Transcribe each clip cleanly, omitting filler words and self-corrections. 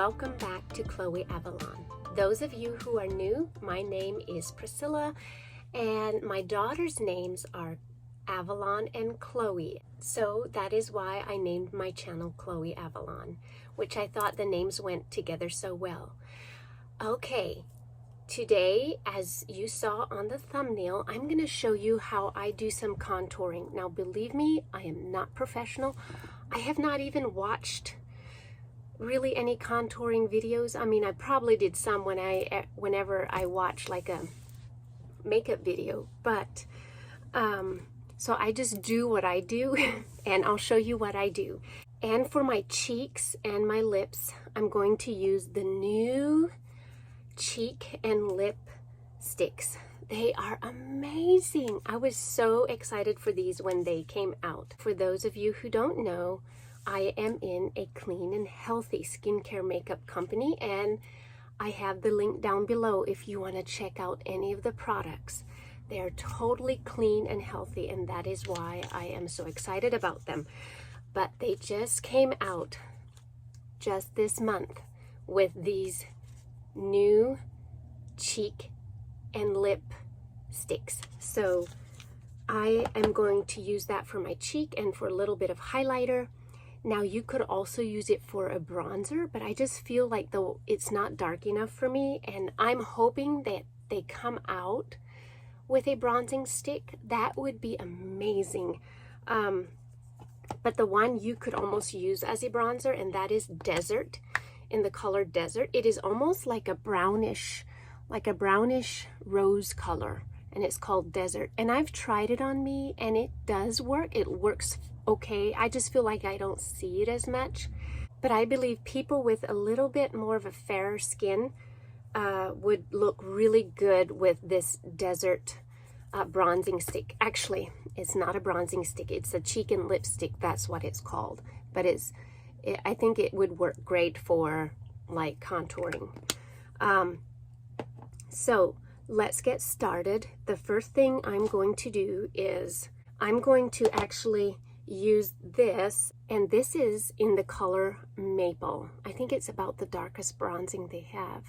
welcome back to Chloe Avalon. Those of you who are new, my name is Priscilla and my daughter's names are Avalon and Chloe. So that is why I named my channel Chloe Avalon, which I thought the names went together so well. Okay, today, as you saw on the thumbnail, I'm going to show you how I do some contouring. Now, believe me, I am not professional. I have not even watched really any contouring videos. I mean, I probably did some whenever I watch like a makeup video, but so I just do what I do and I'll show you what I do. And for my cheeks and my lips, I'm going to use the new cheek and lip sticks. They are amazing. I was so excited for these when they came out. For those of you who don't know, I am in a clean and healthy skincare makeup company, and I have the link down below if you want to check out any of the products. They are totally clean and healthy, and that is why I am so excited about them. But they just came out just this month with these new cheek and lip sticks. So I am going to use that for my cheek and for a little bit of highlighter. Now you could also use it for a bronzer, but I just feel like it's not dark enough for me, and I'm hoping that they come out with a bronzing stick. That would be amazing. But the one you could almost use as a bronzer, and that is Desert, in the color Desert. It is almost like a brownish rose color, and it's called Desert. And I've tried it on me and it does work. It works okay. I just feel like I don't see it as much, but I believe people with a little bit more of a fairer skin would look really good with this Desert bronzing stick. Actually, it's not a bronzing stick, it's a cheek and lipstick. That's what it's called, but I think it would work great for like contouring. So let's get started. The first thing I'm going to do is I'm going to actually use this, and this is in the color Maple. I think it's about the darkest bronzing they have.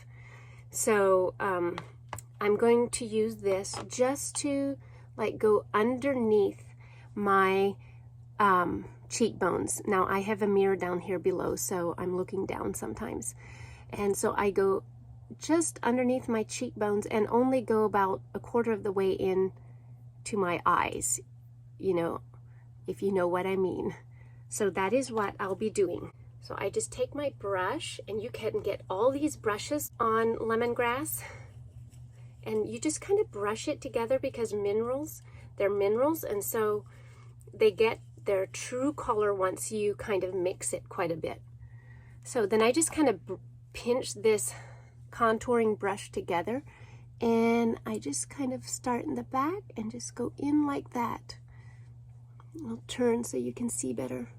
So I'm going to use this just to like go underneath my cheekbones. Now I have a mirror down here below, so I'm looking down sometimes, and so I go just underneath my cheekbones and only go about a quarter of the way in to my eyes, you know, if you know what I mean. So that is what I'll be doing. So I just take my brush, and you can get all these brushes on Lemongrass, and you just kind of brush it together because they're minerals, and so they get their true color once you kind of mix it quite a bit. So then I just kind of pinch this contouring brush together, and I just kind of start in the back and just go in like that. I'll turn so you can see better.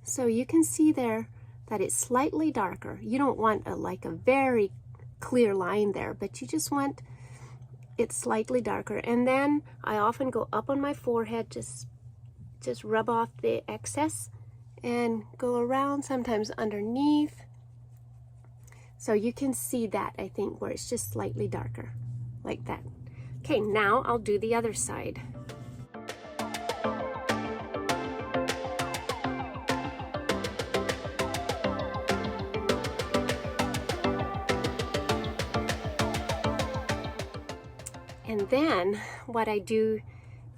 So you can see there that it's slightly darker. You don't want like a very clear line there, but you just want it slightly darker. And then I often go up on my forehead, just rub off the excess and go around, sometimes underneath. So you can see that, I think, where it's just slightly darker, like that. Okay, now I'll do the other side. And then what I do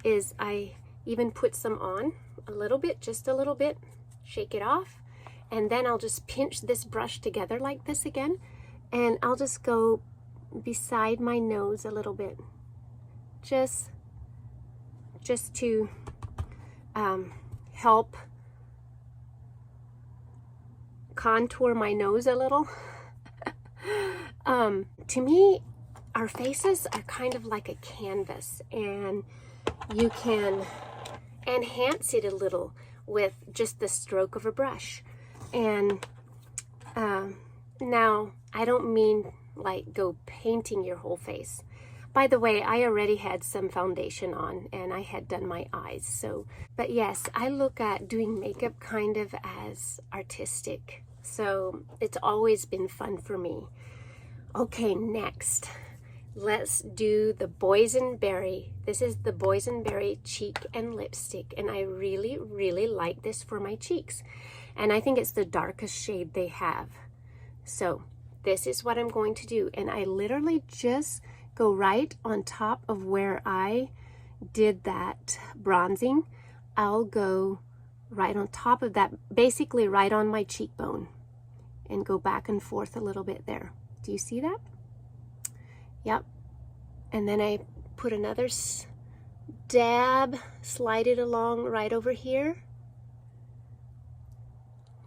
is I even put some on a little bit, just a little bit, shake it off, and then I'll just pinch this brush together like this again, and I'll just go beside my nose a little bit, just to help contour my nose a little. To me, our faces are kind of like a canvas, and you can enhance it a little with just the stroke of a brush. And now I don't mean like go painting your whole face. By the way, I already had some foundation on and I had done my eyes. So, but yes, I look at doing makeup kind of as artistic. So it's always been fun for me. Okay, next, let's do the boysenberry. This is the boysenberry cheek and lipstick, and I really, really like this for my cheeks. And I think it's the darkest shade they have. So this is what I'm going to do. And I literally just go right on top of where I did that bronzing. I'll go right on top of that, basically right on my cheekbone, and go back and forth a little bit there. Do you see that? Yep. And then I put another dab, slide it along right over here.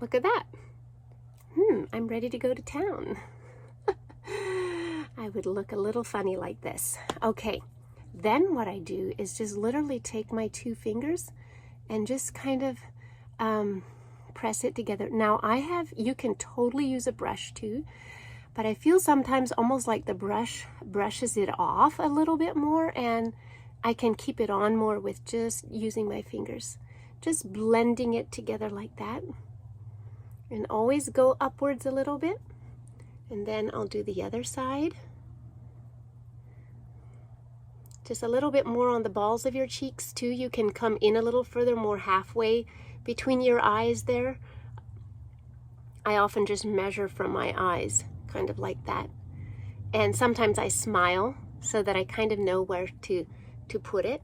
Look at that. I'm ready to go to town. I would look a little funny like this. Okay, then what I do is just literally take my 2 fingers and just kind of press it together. Now you can totally use a brush too, but I feel sometimes almost like the brush brushes it off a little bit more, and I can keep it on more with just using my fingers. Just blending it together like that. And always go upwards a little bit. And then I'll do the other side. Just a little bit more on the balls of your cheeks too. You can come in a little further, more halfway between your eyes there. I often just measure from my eyes, kind of like that. And sometimes I smile so that I kind of know where to put it.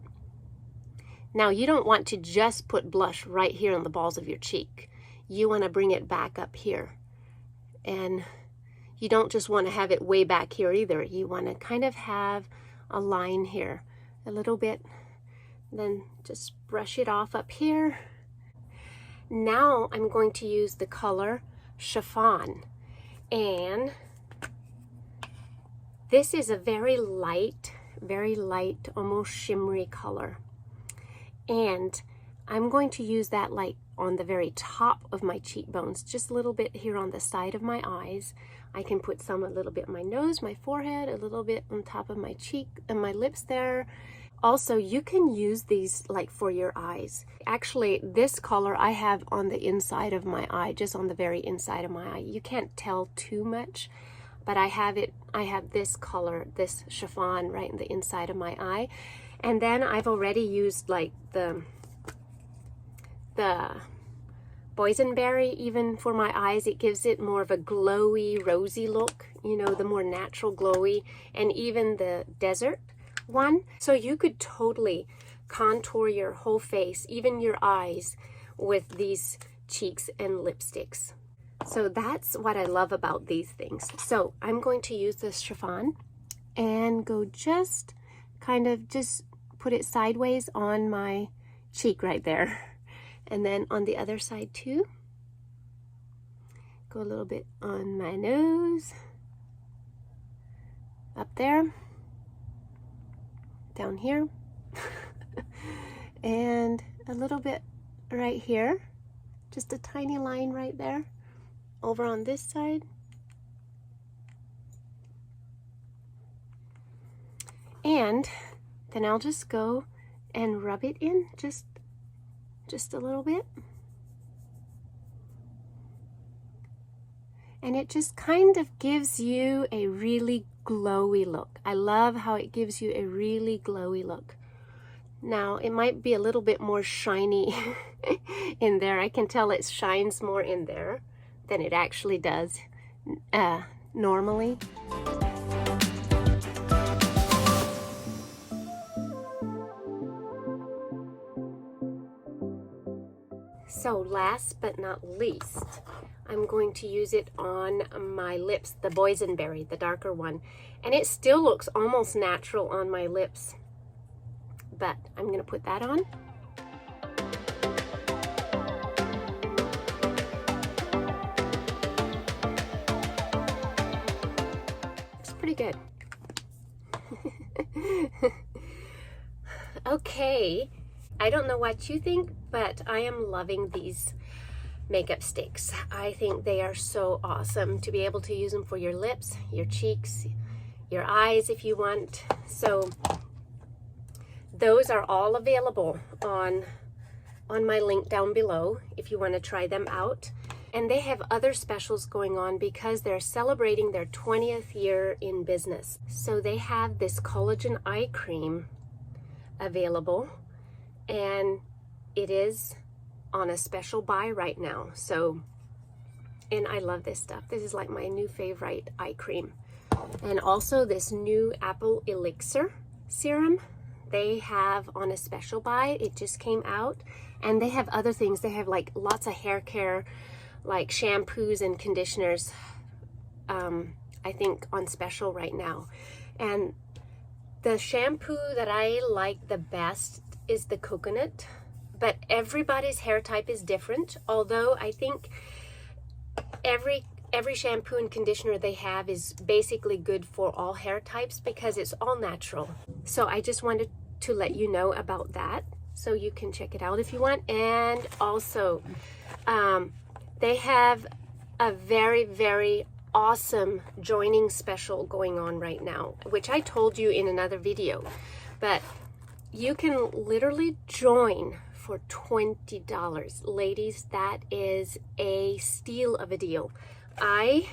Now, you don't want to just put blush right here on the balls of your cheek. You want to bring it back up here. And you don't just want to have it way back here either. You want to kind of have a line here a little bit. Then just brush it off up here. Now I'm going to use the color Chiffon. And this is a very light, almost shimmery color. And I'm going to use that like on the very top of my cheekbones, just a little bit here on the side of my eyes. I can put some a little bit on my nose, my forehead, a little bit on top of my cheek and my lips there. Also, you can use these like for your eyes. Actually, this color I have on the inside of my eye, just on the very inside of my eye. You can't tell too much, but I have this color, this chiffon right in the inside of my eye. And then I've already used like the boysenberry even for my eyes. It gives it more of a glowy, rosy look, you know, the more natural glowy, and even the desert one. So you could totally contour your whole face, even your eyes, with these cheeks and lipsticks. So that's what I love about these things. So I'm going to use this chiffon and go just kind of just put it sideways on my cheek right there. And then on the other side too. Go a little bit on my nose. Up there. Down here. And a little bit right here. Just a tiny line right there. Over on this side. And then I'll just go and rub it in just a little bit. And it just kind of gives you a really glowy look. I love how it gives you a really glowy look. Now, it might be a little bit more shiny in there. I can tell it shines more in there than it actually does normally. So last but not least, I'm going to use it on my lips, the boysenberry, the darker one. And it still looks almost natural on my lips. But I'm going to put that on. It's pretty good. Okay. I don't know what you think, but I am loving these makeup sticks. I think they are so awesome to be able to use them for your lips, your cheeks, your eyes if you want. So those are all available on my link down below if you want to try them out. And they have other specials going on because they're celebrating their 20th year in business. So they have this collagen eye cream available, and it is on a special buy right now. So, and I love this stuff. This is like my new favorite eye cream. And also this new apple elixir serum they have on a special buy. It just came out. And they have other things. They have like lots of hair care, like shampoos and conditioners, I think on special right now. And the shampoo that I like the best is the coconut, but everybody's hair type is different. Although I think every shampoo and conditioner they have is basically good for all hair types because it's all natural. So I just wanted to let you know about that, so you can check it out if you want. And also they have a very, very awesome joining special going on right now, which I told you in another video, but you can literally join for $20. Ladies, that is a steal of a deal. I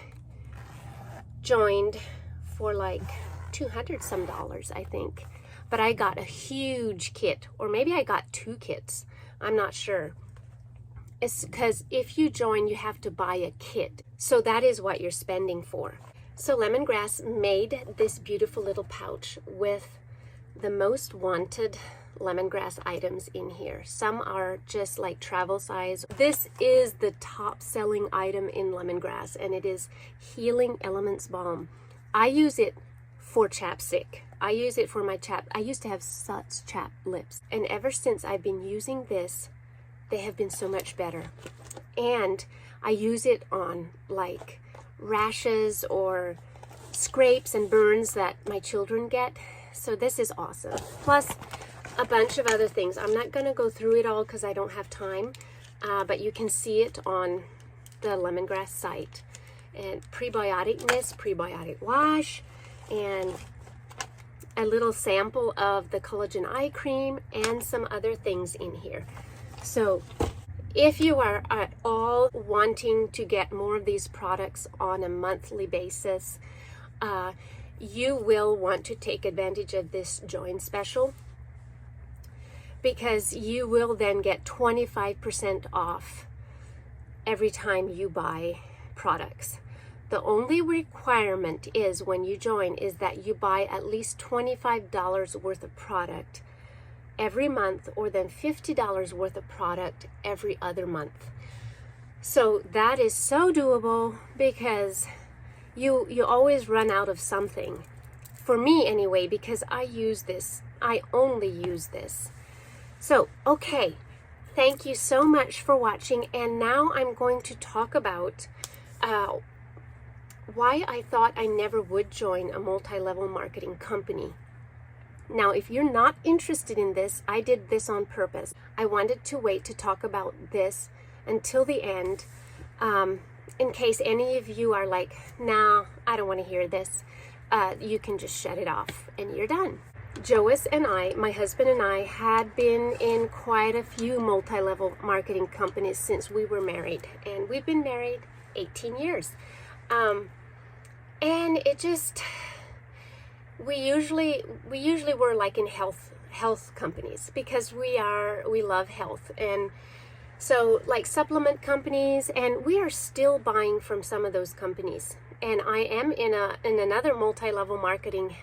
joined for like $200 some, I think, but I got a huge kit, or maybe I got 2 kits. I'm not sure. It's because if you join, you have to buy a kit. So that is what you're spending for. So Lemongrass made this beautiful little pouch with the most wanted lemongrass items in here. Some are just like travel size. This is the top selling item in lemongrass, and it is Healing Elements Balm. I use it for chapstick. I use it for my I used to have such chapped lips, and ever since I've been using this, they have been so much better. And I use it on like rashes or scrapes and burns that my children get. So this is awesome. Plus a bunch of other things. I'm not going to go through it all because I don't have time, but you can see it on the Lemongrass site. And prebiotic mist, prebiotic wash, and a little sample of the collagen eye cream and some other things in here. So if you are at all wanting to get more of these products on a monthly basis, you will want to take advantage of this join special, because you will then get 25% off every time you buy products. The only requirement is when you join is that you buy at least $25 worth of product every month, or then $50 worth of product every other month. So that is so doable, because you always run out of something. For me anyway, because I use this. I only use this. So, okay, thank you so much for watching, and now I'm going to talk about why I thought I never would join a multi-level marketing company. Now, if you're not interested in this, I did this on purpose. I wanted to wait to talk about this until the end, in case any of you are like, nah, I don't want to hear this. You can just shut it off and you're done. Joas and I, my husband and I, had been in quite a few multi-level marketing companies since we were married, and we've been married 18 years. And it just, we usually were like in health companies, because we love health. And so like supplement companies, and we are still buying from some of those companies. And I am in another multi-level marketing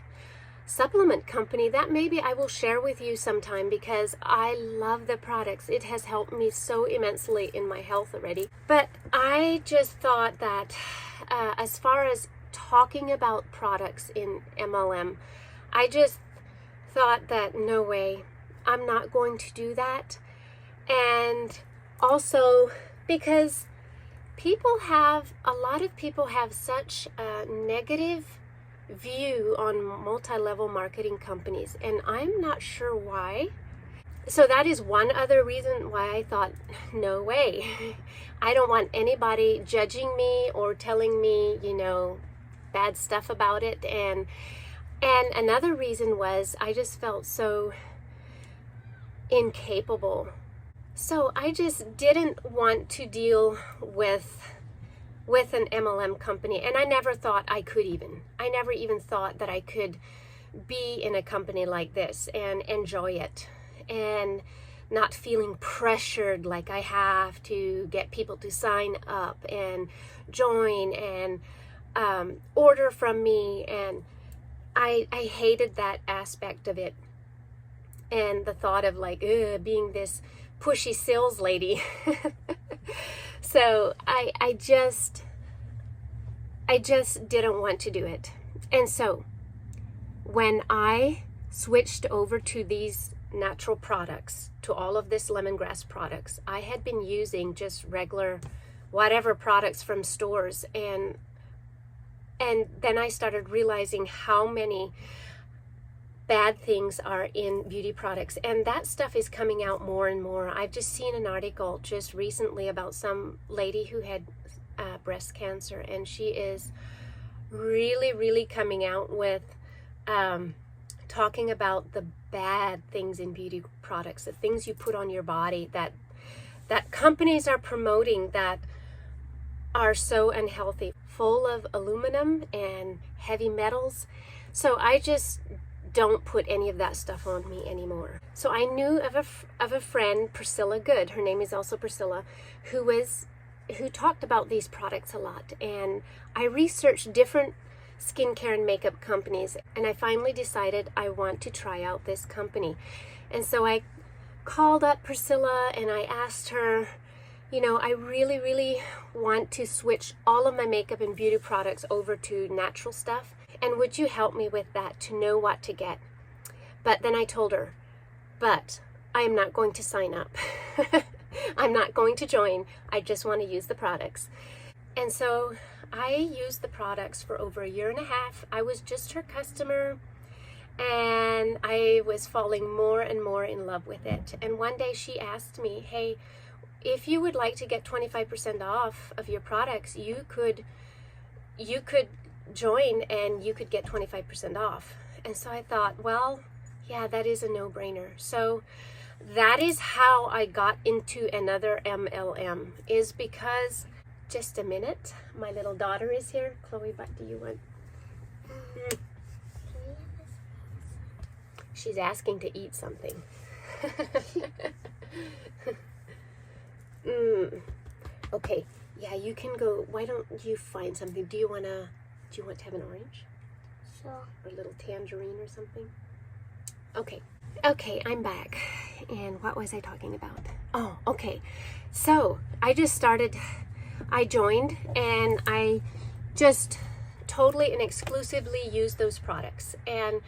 supplement company that maybe I will share with you sometime, because I love the products. It has helped me so immensely in my health already. But I just thought that as far as talking about products in MLM, I just thought that no way, I'm not going to do that. And also because a lot of people have such a negative view on multi-level marketing companies, and I'm not sure why. So that is one other reason why I thought, no way. I don't want anybody judging me or telling me, bad stuff about it. And another reason was I just felt so incapable So I just didn't want to deal with an MLM company, and I never thought I could even. I never even thought that I could be in a company like this and enjoy it and not feeling pressured like I have to get people to sign up and join and order from me. And I hated that aspect of it, and the thought of like being this pushy sales lady. So I just didn't want to do it. And so when I switched over to these natural products, to all of this lemongrass products, I had been using just regular whatever products from stores, and then I started realizing how many bad things are in beauty products, and that stuff is coming out more and more. I've just seen an article just recently about some lady who had breast cancer, and she is really coming out with talking about the bad things in beauty products, the things you put on your body that companies are promoting that are so unhealthy, full of aluminum and heavy metals. So I just don't put any of that stuff on me anymore. So I knew of a friend, Priscilla Good, her name is also Priscilla, who talked about these products a lot. And I researched different skincare and makeup companies, and I finally decided I want to try out this company. And so I called up Priscilla and I asked her, I really want to switch all of my makeup and beauty products over to natural stuff, and would you help me with that to know what to get? But then I told her, but I am not going to sign up. I'm not going to join. I just want to use the products. And so I used the products for over 1.5 years. I was just her customer, and I was falling more and more in love with it. And one day she asked me, hey, if you would like to get 25% off of your products, you could join and you could get 25% off. And so I thought, well, yeah, that is a no-brainer. So that is how I got into another MLM, is because, just a minute, my little daughter is here. Chloe, what do you want? She's asking to eat something. Okay, yeah, you can go. Why don't you find something? Do you want to have an orange? Sure. Or a little tangerine or something? Okay, I'm back. And what was I talking about? Oh, okay. So I joined, and I just totally and exclusively used those products. And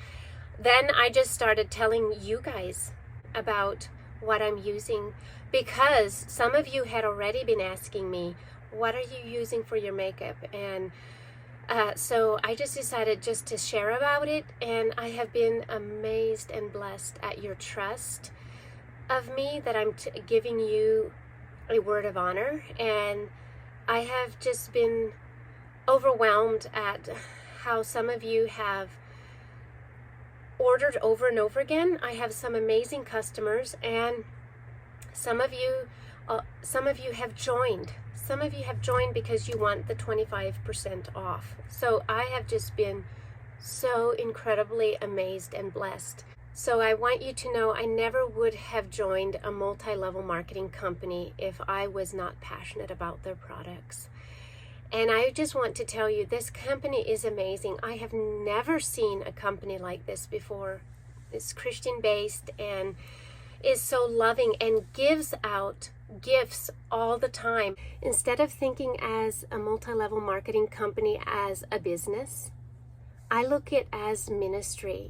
then I just started telling you guys about what I'm using, because some of you had already been asking me, what are you using for your makeup? And so I just decided just to share about it, and I have been amazed and blessed at your trust of me, that I'm giving you a word of honor. And I have just been overwhelmed at how some of you have ordered over and over again. I have some amazing customers, and some of you have joined. Some of you have joined because you want the 25% off. So I have just been so incredibly amazed and blessed. So I want you to know I never would have joined a multi-level marketing company if I was not passionate about their products. And I just want to tell you, this company is amazing. I have never seen a company like this before. It's Christian-based and is so loving and gives out gifts all the time. Instead of thinking as a multi-level marketing company as a business, I look at it as ministry.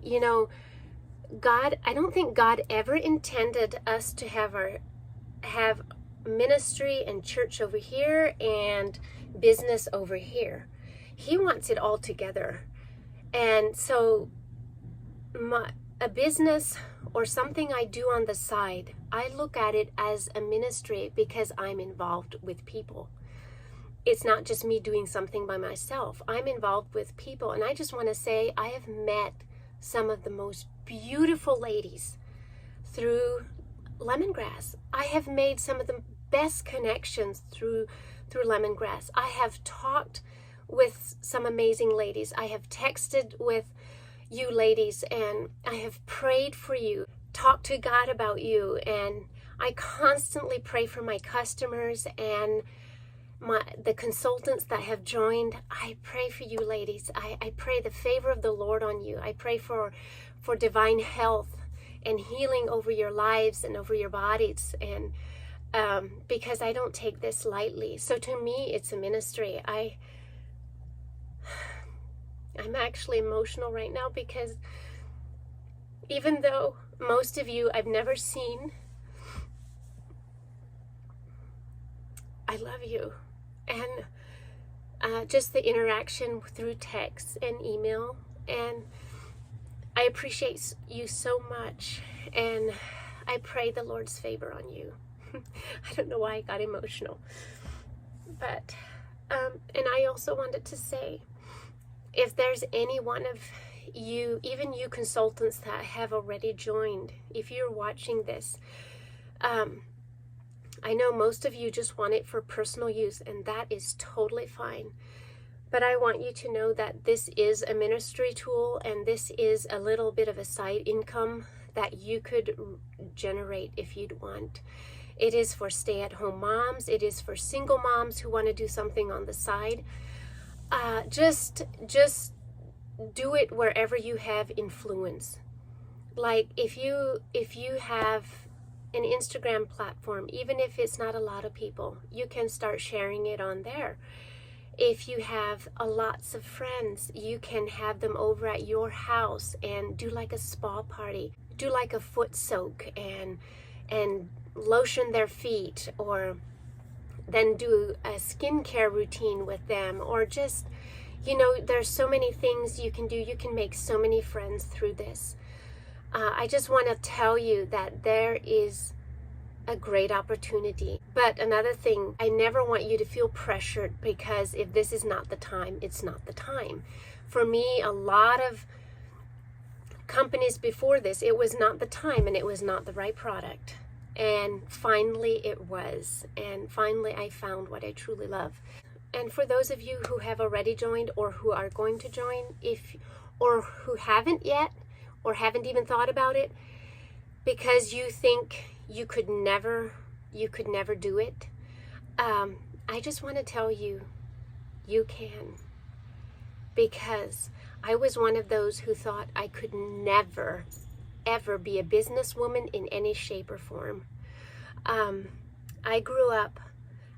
God, I don't think God ever intended us to have ministry and church over here and business over here. He wants it all together. And so a business or something I do on the side, I look at it as a ministry because I'm involved with people. It's not just me doing something by myself. I'm involved with people. And I just want to say, I have met some of the most beautiful ladies through lemongrass. I have made some of the best connections through lemongrass. I have talked with some amazing ladies. I have texted with you ladies, and I have prayed for you, talked to God about you, and I constantly pray for my customers and the consultants that have joined. I pray for you ladies. I pray the favor of the Lord on you. I pray for divine health and healing over your lives and over your bodies, and because I don't take this lightly. So to me, it's a ministry. I'm actually emotional right now, because even though most of you I've never seen, I love you. And just the interaction through text and email, and I appreciate you so much, and I pray the Lord's favor on you. I don't know why I got emotional, but and I also wanted to say, if there's any one of you, even you consultants that have already joined, if you're watching this, I know most of you just want it for personal use, and that is totally fine. But I want you to know that this is a ministry tool, and this is a little bit of a side income that you could generate if you'd want. It is for stay-at-home moms. It is for single moms who want to do something on the side. Just do it wherever you have influence. Like if you have an Instagram platform, even if it's not a lot of people, you can start sharing it on there. If you have lots of friends, you can have them over at your house and do like a spa party, do like a foot soak and lotion their feet, or then do a skincare routine with them, or just, you know, there's so many things you can do. You can make so many friends through this. I just want to tell you that there is a great opportunity. But another thing, I never want you to feel pressured, because if this is not the time, it's not the time. For me, a lot of companies before this, it was not the time, and it was not the right product. And finally it was. And finally I found what I truly love. And for those of you who have already joined, or who are going to join, or who haven't yet, or haven't even thought about it, because you think you could never do it, I just want to tell you, you can. Because I was one of those who thought I could never, ever be a businesswoman in any shape or form. I grew up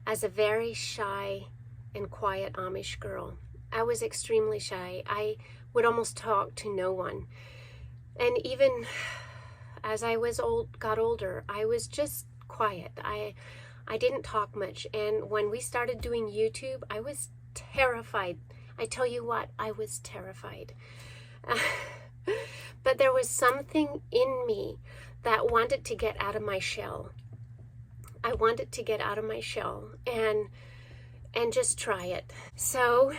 as a very shy and quiet Amish girl. I was extremely shy. I would almost talk to no one. And even as I got older, I was just quiet. I didn't talk much. And when we started doing YouTube, I was terrified. I tell you what, I was terrified. But there was something in me that wanted to get out of my shell. I wanted to get out of my shell and just try it. So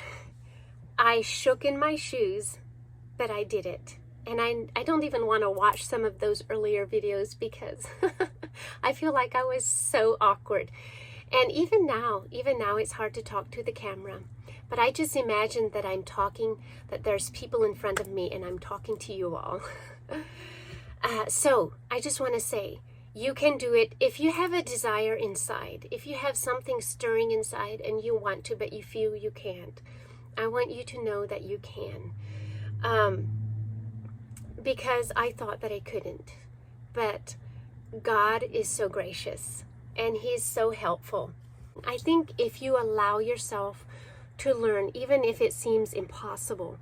I shook in my shoes, but I did it. And I don't even want to watch some of those earlier videos, because I feel like I was so awkward. And even now it's hard to talk to the camera. But I just imagine that I'm talking, that there's people in front of me and I'm talking to you all. So I just want to say, you can do it if you have a desire inside. If you have something stirring inside and you want to, but you feel you can't. I want you to know that you can. Because I thought that I couldn't. But God is so gracious and He's so helpful. I think if you allow yourself to learn, even if it seems impossible,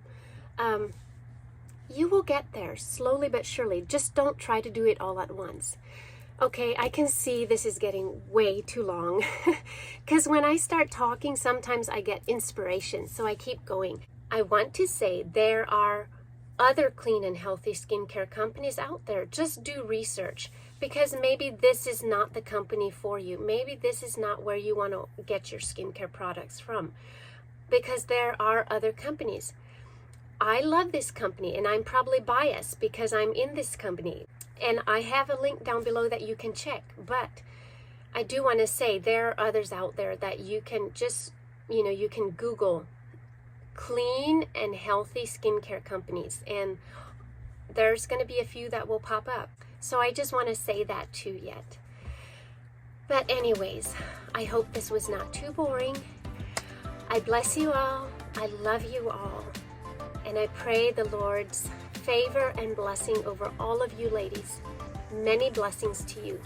you will get there slowly but surely. Just don't try to do it all at once. Okay, I can see this is getting way too long, because when I start talking, sometimes I get inspiration, so I keep going. I want to say there are other clean and healthy skincare companies out there. Just do research, because maybe this is not the company for you. Maybe this is not where you want to get your skincare products from, because there are other companies. I love this company, and I'm probably biased because I'm in this company. And I have a link down below that you can check. But I do want to say there are others out there that you can just, you can Google clean and healthy skincare companies, and there's going to be a few that will pop up. So I just want to say that too yet. But anyways, I hope this was not too boring. I bless you all. I love you all. And I pray the Lord's favor and blessing over all of you ladies. Many blessings to you.